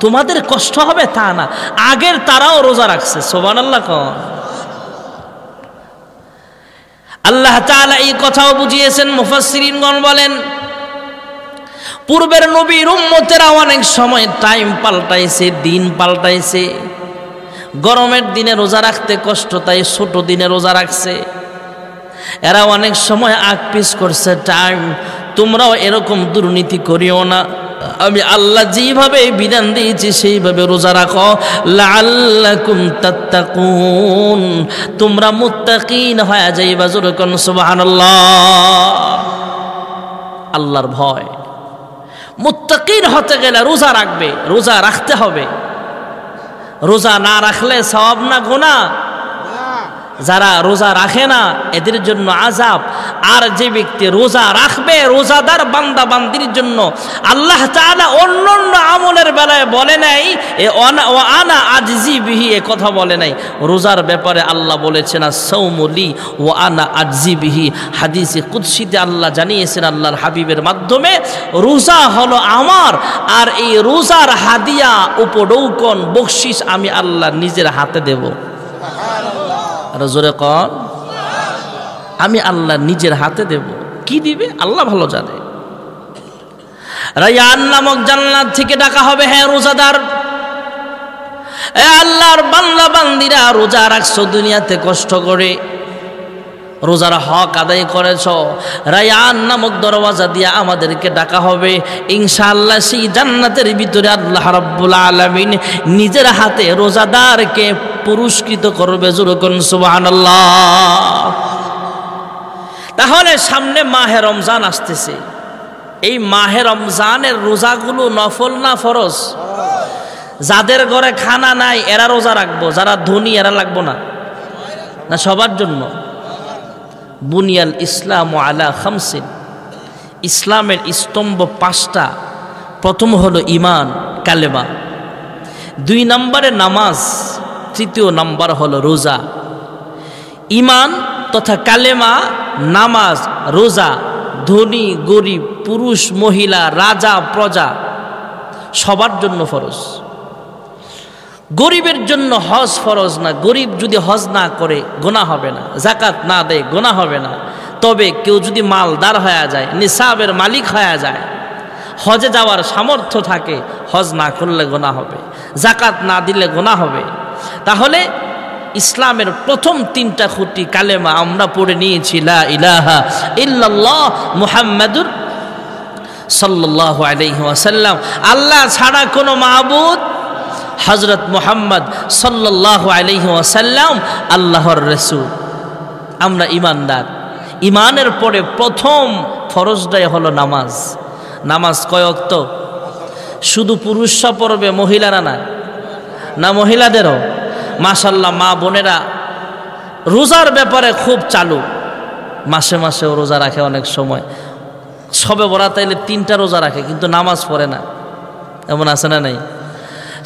তোমাদের কষ্ট হবে তা না, আগের তারাও রোজা রাখছে। সুবহানাল্লাহ কোন। আল্লাহ তাআলা এই কথাও বুঝিয়েছেন। মুফাসসিরিনগণ বলেন, পূর্বের নবীর উম্মতেরা অনেক সময় টাইম পাল্টাইছে, দিন পাল্টাইছে। গরমের দিনে রোজা রাখতে কষ্ট, তাই ছোট দিনে রোজা রাখছে। এরা অনেক সময় আগ পিছ করছে টাইম। তোমরাও এরকম দুর্নীতি করিও না। আমি আল্লাহ যেভাবে বিধান দিয়েছি সেইভাবে রোজা রাখো, লাআল্লাকুম তাত্তাকুন, তোমরা মুত্তাকিন হয়ে যাইবা। যেরকম সুবহানাল্লাহ। আল্লাহর ভয়, মুত্তাকিন হতে গেলে রোজা রাখবে, রোজা রাখতে হবে। রোজা না রাখলে সওয়াব না গুনাহ? যারা রোজা রাখে না এদের জন্য আযাব। আর যে ব্যক্তি রোজা রাখবে, রোজাদার বান্দা বান্দির জন্য আল্লাহ তাআলা অন্যান্য আমলের বেলায় বলে নাই আনা আজজি বিহি, এ কথা বলে নাই। রোজার ব্যাপারে আল্লাহ বলেছেন আস-সাওমু লি ওয়া আনা আজজি বিহি। হাদিসে কুদসিতে আল্লাহ জানিয়েছেন আল্লাহর হাবিবের মাধ্যমে, রোজা হলো আমার, আর এই রোজার হাদিয়া, উপঢৌকন, বকশিশ আমি আল্লাহ নিজের হাতে দেব। আর জোরে কন, আমি আল্লাহ নিজের হাতে দেব। কি দিবে আল্লাহ ভালো জানে। রায়ান নামক জান্নাত থেকে ডাকা হবে, হ্যাঁ রোজাদার, এ আল্লাহর বান্দা বান্দিরা, রোজা রাখছো দুনিয়াতে কষ্ট করে, রোজার হক আদায় করেছ, রায়ান নামক দরওয়াজা দিয়ে আমাদেরকে ডাকা হবে ইনশাআল্লাহ। সেই জান্নাতের ভিতরে আল্লাহ রাব্বুল আলামিন নিজের হাতে রোজাদারকে পুরস্কৃত করবে। জোরে কোন সুবহানাল্লাহ। তাহলে সামনে মাহে রমজান আসতেছে, এই মাহে রমজানের রোজাগুলো নফল না ফরজ? যাদের ঘরে খানা নাই এরা রোজা রাখবো, যারা ধনী এরা লাগবো না? না সবার জন্য? বুনিয়াল ইসলাম আলা খামসিন, ইসলামের স্তম্ভ 5টা। প্রথম হলো ঈমান, কালেমা, 2 নম্বরে নামাজ, 3য় নম্বর হলো রোজা। ঈমান তথা কালেমা, নামাজ, রোজা, ধনী গরিব, পুরুষ মহিলা, রাজা প্রজা সবার জন্য ফরজ। গরিবের জন্য হজ ফরজ না, গরিব যদি হজ না করে গুনাহ হবে না, যাকাত না দেয় গুনাহ হবে না। তবে কেউ যদি মালদার হয়ে যায়, নিসাবের মালিক হয়ে যায়, হজে যাওয়ার সামর্থ্য থাকে, হজ না করলে গুনাহ হবে, যাকাত না দিলে গুনাহ হবে। তাহলে ইসলামের প্রথম 3টা খুঁটি কালেমা আমরা পড়ে নিয়েছি, লা ইলাহা ইল্লাল্লাহ মুহাম্মাদুর সাল্লাল্লাহু আলাইহি ওয়াসাল্লাম। আল্লাহ ছাড়া কোনো মাবুদ, হযরত মুহাম্মদ সাল্লাল্লাহু আলাইহি ওয়াসাল্লাম আল্লাহর রাসূল। আমরা ঈমানদার। ঈমানের পরে প্রথম ফরজটাই হলো নামাজ। নামাজ কয় ওয়াক্ত? শুধু পুরুষরা পড়বে, মহিলারা না? না মহিলাদেরও? মাশাআল্লাহ, মা বোনেরা রোজার ব্যাপারে খুব চালু, মাসে মাসেও রোজা রাখে, অনেক সময় সবে বরাত আইলে 3টা রোজা রাখে, কিন্তু নামাজ পড়ে না। এমন আছে না নাই?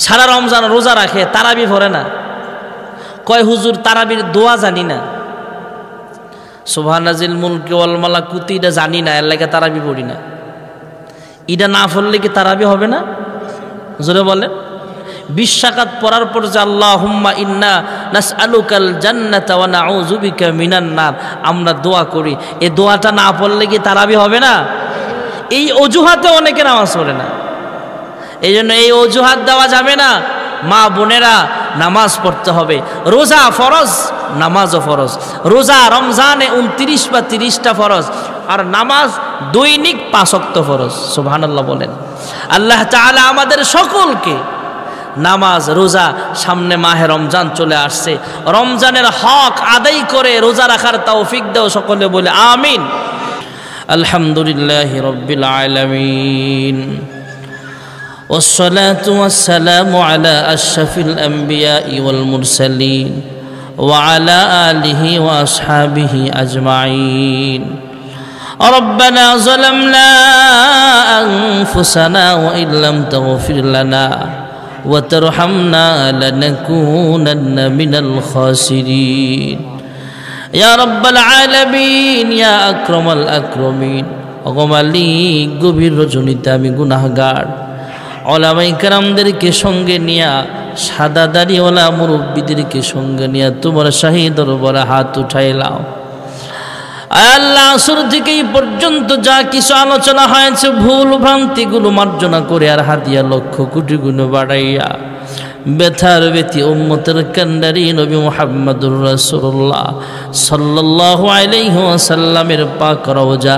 সারা রমজান রোজা রাখে, তারাবি পড়ে না। কয় হুজুর তারাবির দোয়া জানি না, সুবহানাজিল মুলকি ওয়াল মালাকুতি এটা জানি না, এর লাগে তারাবি পড়ি না। এটা না পড়লে কি তারাবি হবে না? জোরে বলেন। 20 রাকাত পড়ার পর যে আল্লাহুম্মা ইন্না নাসআলুকাল জান্নাতা ওয়া নাউযু বিকা মিনান নার আমরা দোয়া করি, এই দোয়াটা না পড়লে কি তারাবি হবে না? এই অজুহাতে অনেকে নামাজ পড়ে না। এই জন্য এই অজুহাত দেওয়া যাবে না। মা বোনেরা নামাজ পড়তে হবে। রোজা ফরজ, নামাজও ফরজ। রোজা রমজানে 29 বা 30টা ফরজ, আর নামাজ দৈনিক 5 ওয়াক্ত ফরজ। সুবহানাল্লাহ বলেন। আল্লাহ তাআলা আমাদের সকলকে নামাজ রোজা, সামনে মাহে রমজান চলে আসছে, রমজানের হক আদায় করে রোজা রাখার তৌফিক দাও। সকলে বলে আমিন। আলহামদুলিল্লাহি রাব্বিল আলামিন, والصلاة والسلام على أشرف الأنبياء والمرسلين وعلى آله وأصحابه أجمعين. ربنا ظلمنا أنفسنا وإن لم تغفر لنا وترحمنا لنكونن من الخاسرين. يا رب العالمين يا أكرم الأكرمين. অগমালিক গভীর রজনীতে আমি গুনাহগার, ওলামায়ে কেরামদেরকে সঙ্গে নিয়া, সাদা দাড়িওয়ালা মুরব্বীদেরকে সঙ্গে নিয়া তোমার শাহী দরবারে হাত উঠাইলাম। আল্লাহ শুরু থেকে এই পর্যন্ত যা কিছু আলোচনা হয়েছে, ভুল ভ্রান্তিগুলো মার্জনা করে আর হাদিয়া লক্ষ কোটি গুণ বাড়াইয়া ব্যথার ব্যথি উম্মতের কান্ডারি নবী মুহাম্মদুর রাসূলুল্লাহ সাল্লাল্লাহু আলাইহি ওয়াসাল্লামের পাক রওজা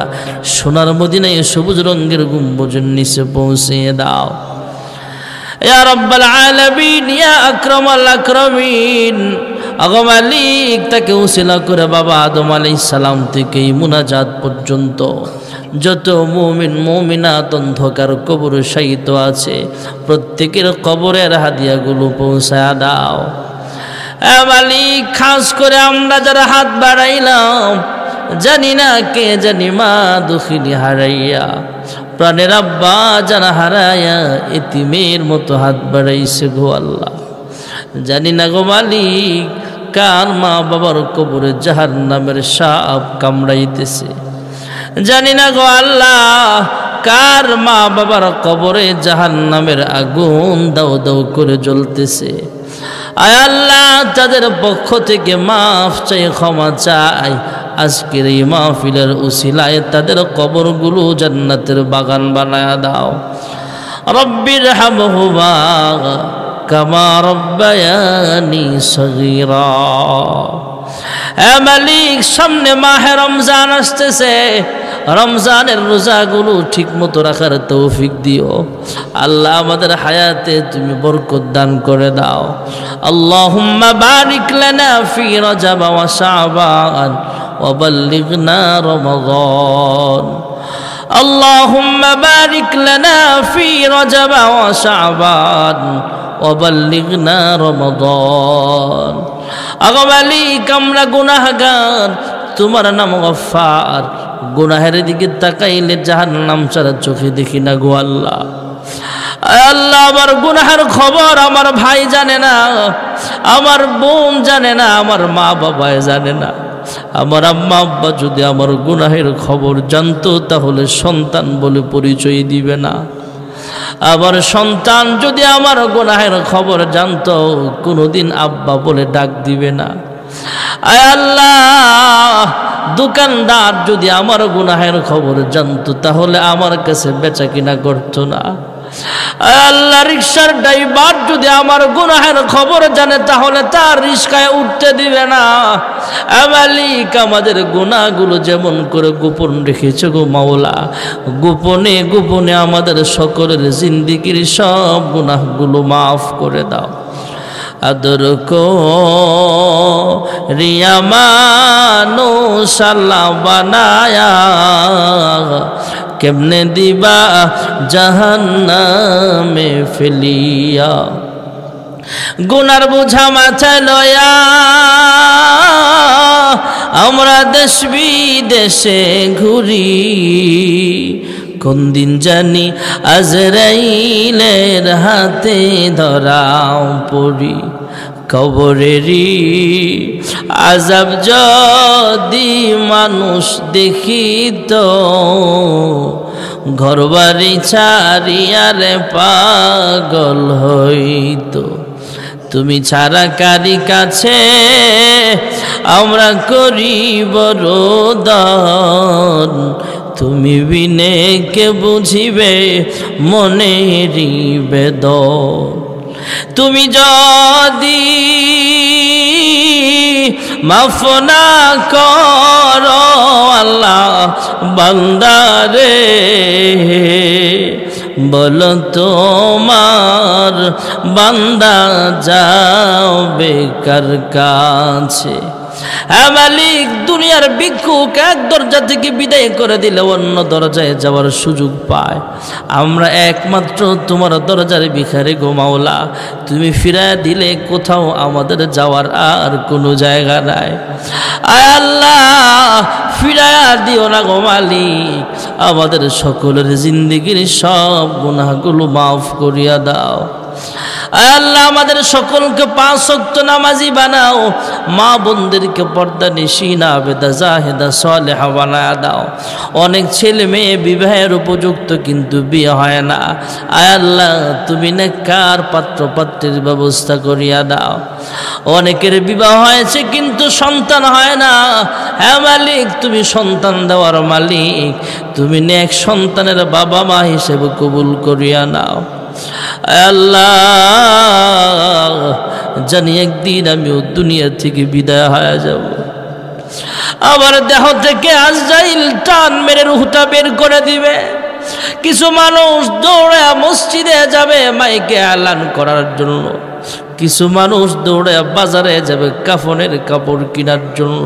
সোনার মদিনায় সবুজ রঙের গম্বুজের নিচে পৌঁছিয়ে দাও। ইয়া রাব্বাল আলামিন ইয়া আকরামাল আকরামিন। আগো মালিক, তাকে উসিলা করে বাবা আদম আলাইহিস সালাম থেকে মুনাজাত পর্যন্ত যত মুমিন মুমিনাত অন্ধকার কবরে শায়িত আছে, প্রত্যেকের কবরের হাদিয়াগুলো পৌঁছায়া দাও। এ মালিক, খাস করে আমরা যারা হাত বাড়াইলাম, জানি না কে জানি মা দুখিনী হারাইয়া, প্রাণের আব্বা যারা হারাইয়া এতিমের মতো হাত বাড়াইছে গো আল্লাহ, জানি না গো মালিক কার মা বাবার কবরে জাহান্নামের সাপ কামড়াইতেছে, জানি না গো আল্লাহ কার মা বাবার কবরে জাহান্নামের আগুন দাও দাও করে জ্বলতেছে। আয় আল্লাহ, তাদের পক্ষ থেকে মাফ চাই, ক্ষমা চাই। আজকের এই মাহফিলের উসিলায় তাদের কবরগুলো জান্নাতের বাগান বানায়া দাও। রব্বির হামহুমা কামা রব্বায়ানি সগীরা। এ মালিক, সামনে মাহে রমজান আসতেছে, রমজানের রোজাগুলো ঠিক মতো রাখার তৌফিক দিও আল্লাহ। আমাদের হায়াতে তুমি বরকত দান করে দাও। আল্লাহুম্মা বারিক লানা ফি রজব ওয়া শাবান ওয়া বাল্লিগনা রমাদান। আল্লাহুম্মা বারিক লানা ফি রজব ওয়া শাবান ওয়া বাল্লিগনা রমাদান। আগো মালিক, আমরা গুনাহগার, তোমার নাম গফফার, গুনাহের দিকে তাকাইলে জাহান্নাম ছাড়া চোখে দেখি না গো আল্লাহ। আল্লাহ, আমার গুনাহের খবর আমার ভাই জানে না, আমার বোন জানে না, আমার মা বাবা জানে না। আমার আম্মা আব্বা যদি আমার গুনাহের খবর জানতো তাহলে সন্তান বলে পরিচয় দিবে না। আমার সন্তান যদি আমার গুনাহের খবর জানতো কোনোদিন আব্বা বলে ডাক দিবে না। আয় আল্লাহ, দোকানদার যদি আমার গুনাহের খবর জানতো তাহলে আমার কাছে বেচা কিনা করতো না। আয় আল্লাহ, রিকশার ড্রাইভার যদি আমার গুনাহের খবর জানে তাহলে তার রিকশায় উঠতে দিবে না। মালিক, আমাদের গুনাহগুলো যেমন করে গোপন রেখেছো গো মাওলা, গোপনে গোপনে আমাদের সকলের জিন্দেগির সব গুনাহগুলো মাফ করে দাও। আদর কো রিয়া মানুষ আল্লাহ বানায়া, কেমনে দিবা জাহান্নামে ফেলিয়া। গুনার বোঝা মাথায় লয়া আমরা দেশ বিদেশে ঘুরি, কোন দিন জানি আজরাইলের হাতে ধরাও পড়ি। কবরেরই আযাব যদি মানুষ দেখিত, ঘরবাড়ি ছাড়িয়ারে পাগল হইত। তুমি ছাড়া কারি কাছে আমরা করিব রোদন, তুমি বিনে কে বুঝিবে মনেরই বেদন। তুমি যদি মাফ না করো আল্লাহ বান্দারে, বলো তোমার বান্দা যাবে কার কাছে। হ্যাঁ মালিক, দুনিয়ার ভিক্ষুক এক দরজা থেকে বিদায় করে দিলে অন্য দরজায় যাওয়ার সুযোগ পায়। আমরা একমাত্র তোমার দরজার ভিখারি গো মাওলা, তুমি ফিরায় দিলে কোথাও আমাদের যাওয়ার আর কোনো জায়গা নাই। আয় আল্লাহ, ফিরায়া দিও না গো মালিক, আমাদের সকলের জিন্দেগির সব গুনাহগুলো মাফ করিয়া দাও। আয় আল্লাহ, আমাদের সকলকে 5 ওয়াক্ত নামাজি বানাও, মা বোনদেরকে পর্দা নিশিনা বেদা জাহেদা সালেহা বানায়া দাও। অনেক ছেলে মেয়ে বিবাহের উপযুক্ত কিন্তু বিয়ে হয় না। আয় আল্লাহ, তুমি নেককার পাত্র পাত্রীর ব্যবস্থা করিয়া দাও। অনেকের বিবাহ হয়েছে কিন্তু সন্তান হয় না। হ্যাঁ মালিক, তুমি সন্তান দেওয়ার মালিক, তুমি নেক সন্তানের বাবা মা হিসেবে কবুল করিয়া নাও। আল্লাহ, জানি একদিন আমিও দুনিয়া থেকে বিদায় হয়ে যাব, আমার দেহ থেকে আজরাইল টান মেরে রূহটা বের করে দিবে। কিছু মানুষ দৌড়ে মসজিদে যাবে মাইকে এলান করার জন্য, কিছু মানুষ দৌড়ে বাজারে যাবে কাফনের কাপড় কেনার জন্য,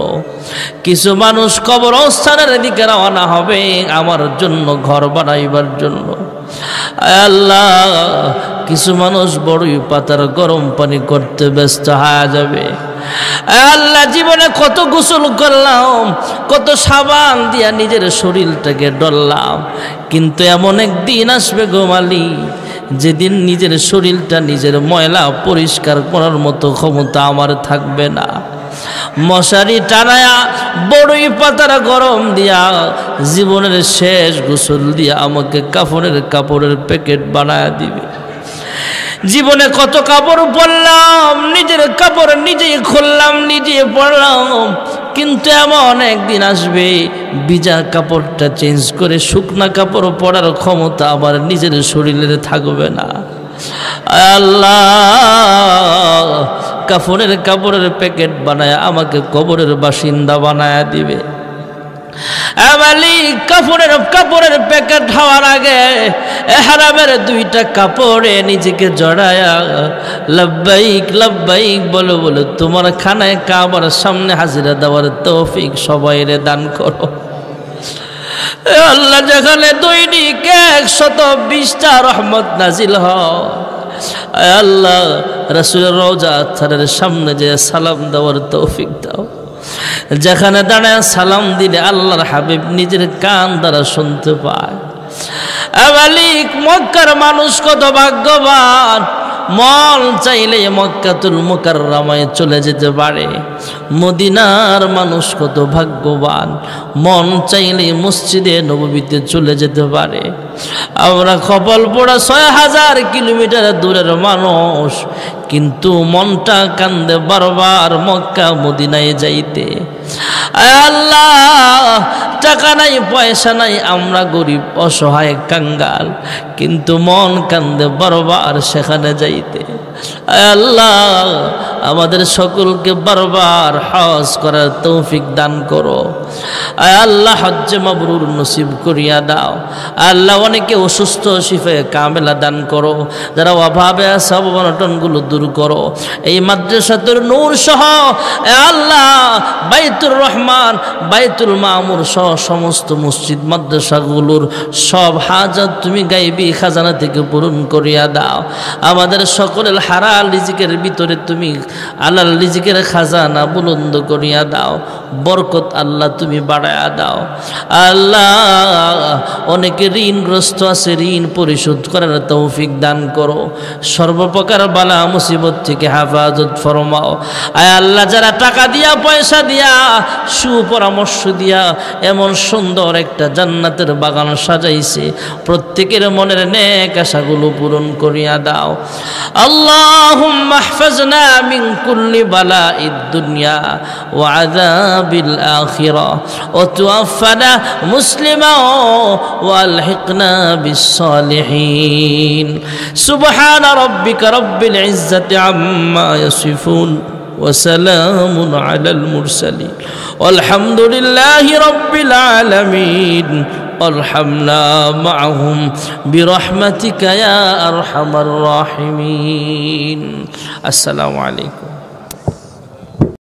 কিছু মানুষ কবরস্থানের দিকে রওনা হবে আমার জন্য ঘর বানাইবার জন্য। আল্লাহ, কিছু মানুষ বড়ই পাতার গরম পানি করতে ব্যস্ত হয়ে যাবে। আল্লাহ, জীবনে কত গোসল করলাম, কত সাবান দিয়া নিজের শরীরটাকে ডললাম, কিন্তু এমন একদিন আসবে গো মালিক, যেদিন নিজের শরীরটা নিজের ময়লা পরিষ্কার করার মতো ক্ষমতা আমার থাকবে না। মশারি টানায়া বড়ই পাতার গরম দিয়া জীবনের শেষ গোসল দিয়া আমাকে কাফনের কাপড়ের প্যাকেট বানায়া দিবে। জীবনে কত কাপড় পরলাম, নিজের কাপড় নিজেই খুললাম, নিজে পরলাম, কিন্তু এমন একদিন আসবে ভিজা কাপড়টা চেঞ্জ করে শুকনা কাপড় পরার ক্ষমতা আবার নিজের শরীরে থাকবে না। আল্লাহ, কাফনের কাপড়ের প্যাকেট বানায় আমাকে কবরের বাসিন্দা বানায় দিবে। মালিক কাপড়ের প্যাকেট হওয়ার আগে ইহরামের দুইটা কাপড়ে নিজেকে জড়ায়া লব্বাইক লব্বাইক বলে বলে তোমার খানায় কাবার সামনে হাজিরা দেওয়ার তৌফিক সবাইরে দান করো। আল্লাহ যেখানে দৈনিক 120টা রহমত নাজিল হয়, আল্লাহ রাসূলের রওজা আতহারের সামনে যে সালাম দেওয়ার তৌফিক দাও, যেখানে দাঁড়ায় সালাম দিলে আল্লাহর হাবিব নিজের কান দ্বারা শুনতে পায়। মালিক মক্কার মানুষ কত ভাগ্যবান, মন চাইলে মক্কাতুল মুকাররমায় চলে যেতে পারে। মদিনার মানুষ কত ভাগ্যবান, মন চাইলে মসজিদে নববীতে চলে যেতে পারে। আমরা কপাল পোড়া 6000 কিলোমিটার দূরের মানুষ, কিন্তু মনটা কান্দে বারবার মক্কা মদিনায় যাইতে। আল্লাহ টাকা নাই পয়সা নাই, আমরা গরিব অসহায় কাঙ্গাল, কিন্তু মন কান্দে বারবার সেখানে যাইতে। আল্লাহ আমাদের সকলকে বারবার হজ করার তৌফিক দান করো। আল্লাহ হজ্জে মাবরুর নসিব করিয়া দাও। আল্লাহ অনেকে অসুস্থ, শিফায়ে কামেলা দান করো। যারা অভাবে আছে অবনটনগুলো দূর করো। এই মাদ্রাসাতুর নূর সহ আল্লাহ বাইতুর রহমান, বাইতুল মামুর সহ সমস্ত মসজিদ মাদ্রাসাগুলোর সব হাজাত তুমি গায়বী খাজানা থেকে পূরণ করিয়া দাও। আমাদের সকলের হালাল রিজিকের ভিতরে তুমি আল্লাহর রিজিকের খাজানা বুলন্দ করিয়া দাও। বরকত আল্লাহ তুমি বাড়ায়া দাও। আল্লাহ অনেকে ঋণগ্রস্ত আছে, ঋণ পরিশোধ করার তৌফিক দান করো। সর্বপ্রকার বালা মুসিবত থেকে হেফাজত ফরমাও। আয় আল্লাহ যারা টাকা দিয়া পয়সা দিয়া সুপরামর্শ দিয়া এমন সুন্দর একটা জান্নাতের বাগান সাজাইছে, প্রত্যেকের মনের নেক আশাগুলো পূরণ করিয়া দাও। আল্লাহুম্মা ইহফাজনা মিন কুল্লি বালাইদ দুনিয়া ওয়া আযাবিল আখিরাহ ওয়া তাওফানা মুসলিমা ওয়া আলহিকনা বিস সালিহিন। সুবহান রাব্বিকা রাব্বিল ইজ্জাতি আম্মা ইয়াসিফুন ওয়া সালামুন আলাল মুরসালিন ওয়ালহামদুলিল্লাহি রাব্বিল আলামিন। وارحمنا معهم برحمتك يا أرحم الراحمين. السلام عليكم.